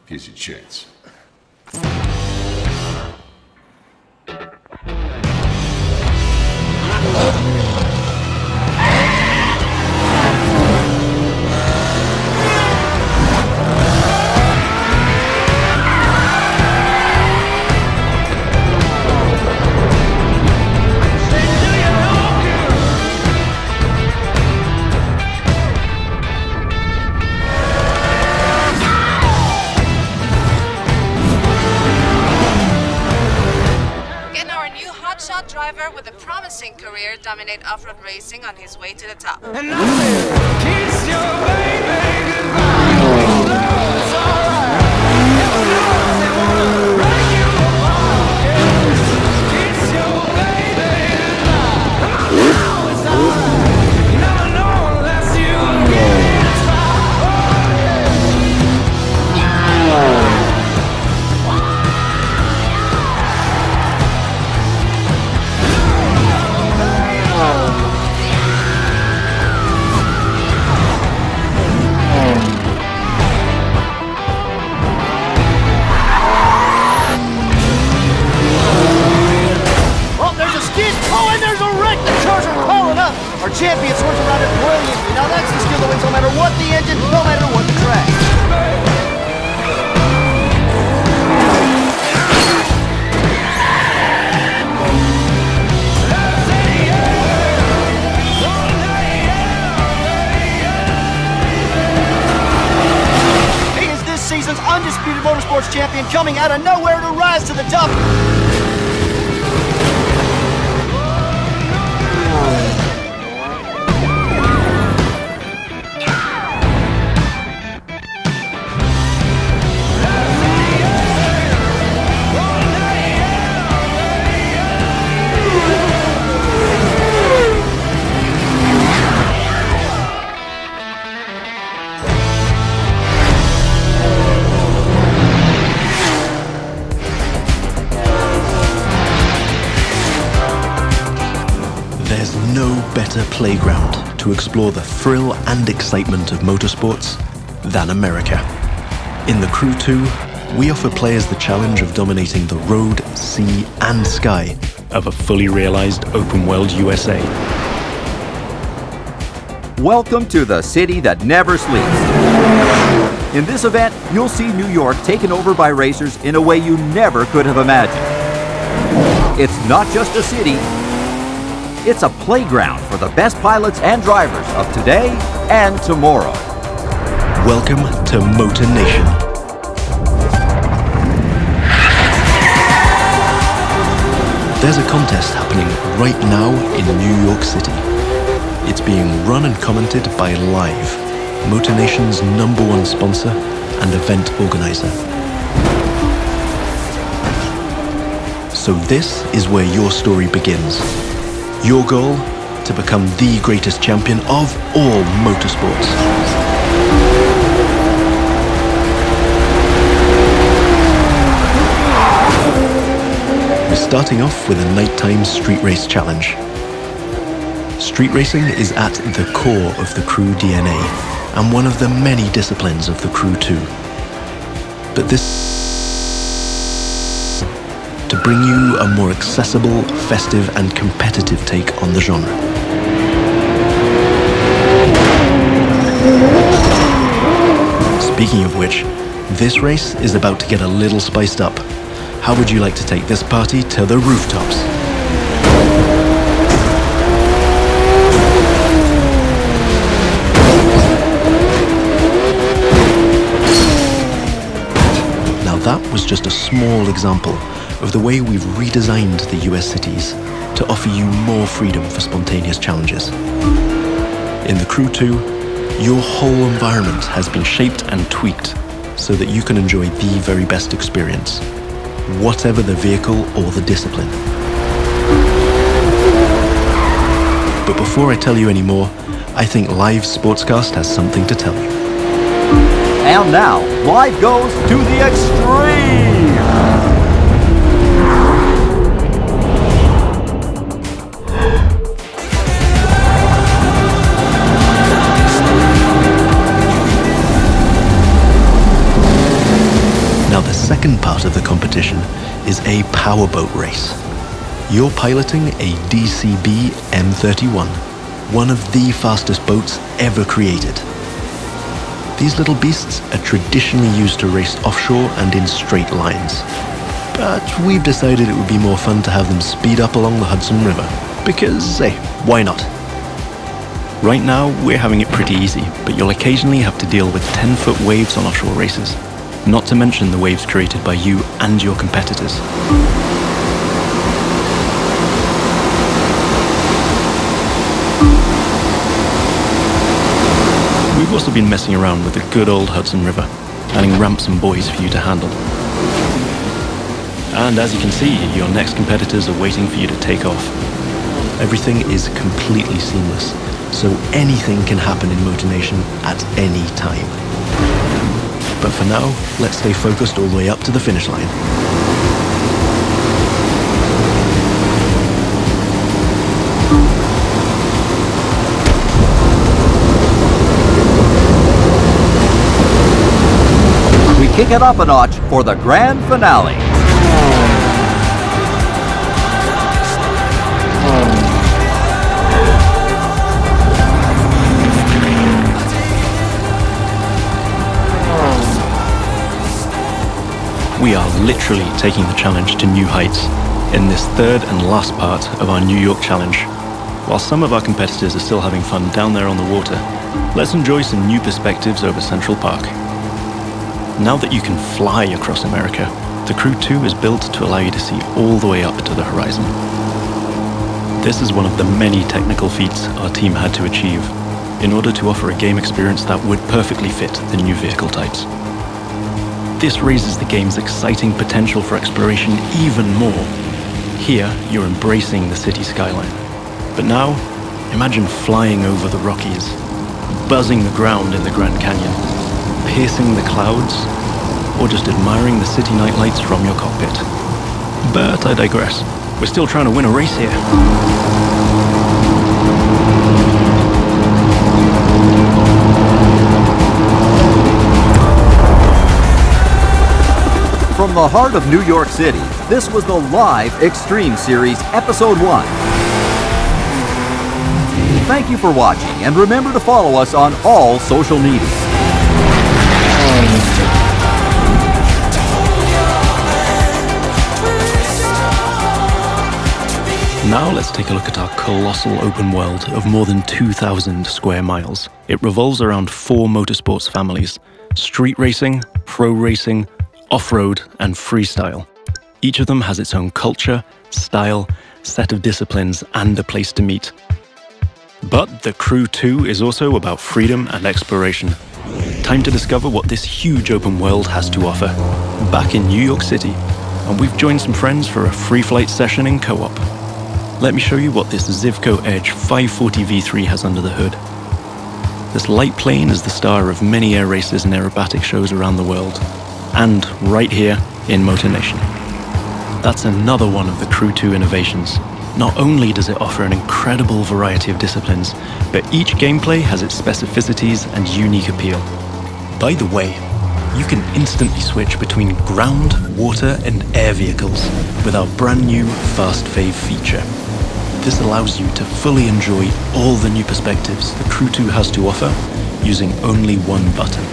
Here's your chance. Driver with a promising career dominate off-road racing on his way to the top. And I said, kiss your baby goodbye. No, it's alright. Never know they wanna break you apart. Yeah. Kiss your baby goodbye. No, it's alright. You never know unless you get try. Oh, yeah. Our champion swerves around it brilliantly. Now that's the skill that wins no matter what the engine, no matter what the track. He is this season's undisputed motorsports champion, coming out of nowhere to rise to the top. Better playground to explore the thrill and excitement of motorsports than America. In the Crew 2, we offer players the challenge of dominating the road, sea, and sky of a fully realized open-world USA. Welcome to the city that never sleeps. In this event, you'll see New York taken over by racers in a way you never could have imagined. It's not just a city, it's a playground for the best pilots and drivers of today and tomorrow. Welcome to Motor Nation. There's a contest happening right now in New York City. It's being run and commented by Live, Motor Nation's #1 sponsor and event organizer. So this is where your story begins. Your goal? To become the greatest champion of all motorsports. We're starting off with a nighttime street race challenge. Street racing is at the core of the Crew DNA and one of the many disciplines of the Crew 2. But this to bring you a more accessible, festive and competitive take on the genre. Speaking of which, this race is about to get a little spiced up. How would you like to take this party to the rooftops? Now that was just a small example of the way we've redesigned the US cities to offer you more freedom for spontaneous challenges. In the Crew 2, your whole environment has been shaped and tweaked so that you can enjoy the very best experience, whatever the vehicle or the discipline. But before I tell you any more, I think Live Sportscast has something to tell you. And now, Live goes to the extreme! second part of the competition is a powerboat race. You're piloting a DCB M31, one of the fastest boats ever created. These little beasts are traditionally used to race offshore and in straight lines. But we've decided it would be more fun to have them speed up along the Hudson River, because, hey, why not? Right now, we're having it pretty easy, but you'll occasionally have to deal with 10-foot waves on offshore races, not to mention the waves created by you and your competitors. We've also been messing around with the good old Hudson River, adding ramps and buoys for you to handle. And as you can see, your next competitors are waiting for you to take off. Everything is completely seamless, so anything can happen in MotorNation at any time. But for now, let's stay focused all the way up to the finish line. We kick it up a notch for the grand finale. We are literally taking the challenge to new heights in this third and last part of our New York challenge. While some of our competitors are still having fun down there on the water, let's enjoy some new perspectives over Central Park. Now that you can fly across America, the Crew 2 is built to allow you to see all the way up to the horizon. This is one of the many technical feats our team had to achieve in order to offer a game experience that would perfectly fit the new vehicle types. This raises the game's exciting potential for exploration even more. Here, you're embracing the city skyline. But now, imagine flying over the Rockies, buzzing the ground in the Grand Canyon, piercing the clouds, or just admiring the city nightlights from your cockpit. But I digress. We're still trying to win a race here. From the heart of New York City, this was the live Extreme Series Episode 1. Thank you for watching, and remember to follow us on all social media. Now let's take a look at our colossal open world of more than 2,000 square miles. It revolves around 4 motorsports families: street racing, pro racing, off-road, and freestyle. Each of them has its own culture, style, set of disciplines, and a place to meet. But the Crew 2 is also about freedom and exploration. Time to discover what this huge open world has to offer. Back in New York City, and we've joined some friends for a free flight session in co-op. Let me show you what this Zivco Edge 540 V3 has under the hood. This light plane is the star of many air races and aerobatic shows around the world, and right here in MotorNation. That's another one of the Crew 2 innovations. Not only does it offer an incredible variety of disciplines, but each gameplay has its specificities and unique appeal. By the way, you can instantly switch between ground, water, and air vehicles with our brand new Fast Fave feature. This allows you to fully enjoy all the new perspectives the Crew 2 has to offer using only one button.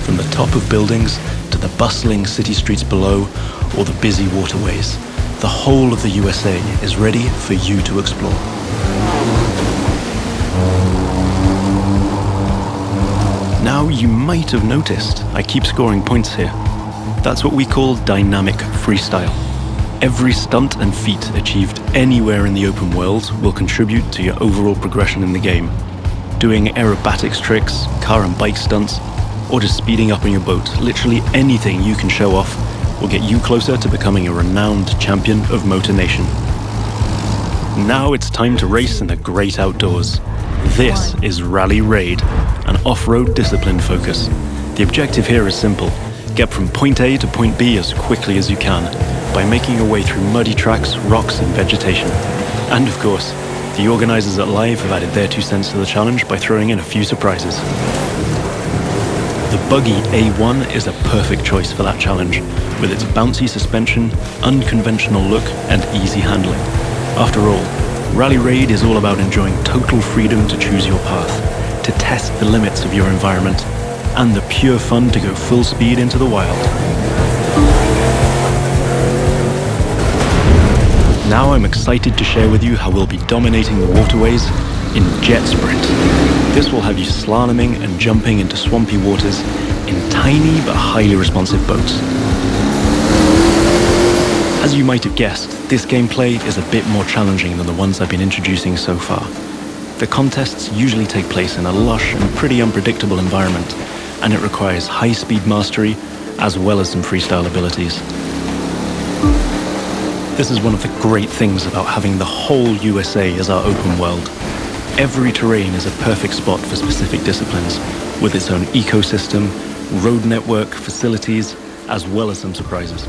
From the top of buildings to the bustling city streets below or the busy waterways, the whole of the USA is ready for you to explore. Now you might have noticed I keep scoring points here. That's what we call dynamic freestyle. Every stunt and feat achieved anywhere in the open world will contribute to your overall progression in the game. Doing aerobatics tricks, car and bike stunts, or just speeding up on your boat, literally anything you can show off will get you closer to becoming a renowned champion of MotorNation. Now it's time to race in the great outdoors. This is Rally Raid, an off-road discipline focus. The objective here is simple: get from point A to point B as quickly as you can by making your way through muddy tracks, rocks, and vegetation. And of course, the organizers at Live have added their 2 cents to the challenge by throwing in a few surprises. The buggy A1 is a perfect choice for that challenge, with its bouncy suspension, unconventional look, and easy handling. After all, Rally Raid is all about enjoying total freedom to choose your path, to test the limits of your environment, and the pure fun to go full speed into the wild. Now I'm excited to share with you how we'll be dominating the waterways in Jet Sprint. This will have you slaloming and jumping into swampy waters in tiny but highly responsive boats. As you might have guessed, this gameplay is a bit more challenging than the ones I've been introducing so far. The contests usually take place in a lush and pretty unpredictable environment, and it requires high-speed mastery as well as some freestyle abilities. This is one of the great things about having the whole USA as our open world. Every terrain is a perfect spot for specific disciplines, with its own ecosystem, road network, facilities, as well as some surprises.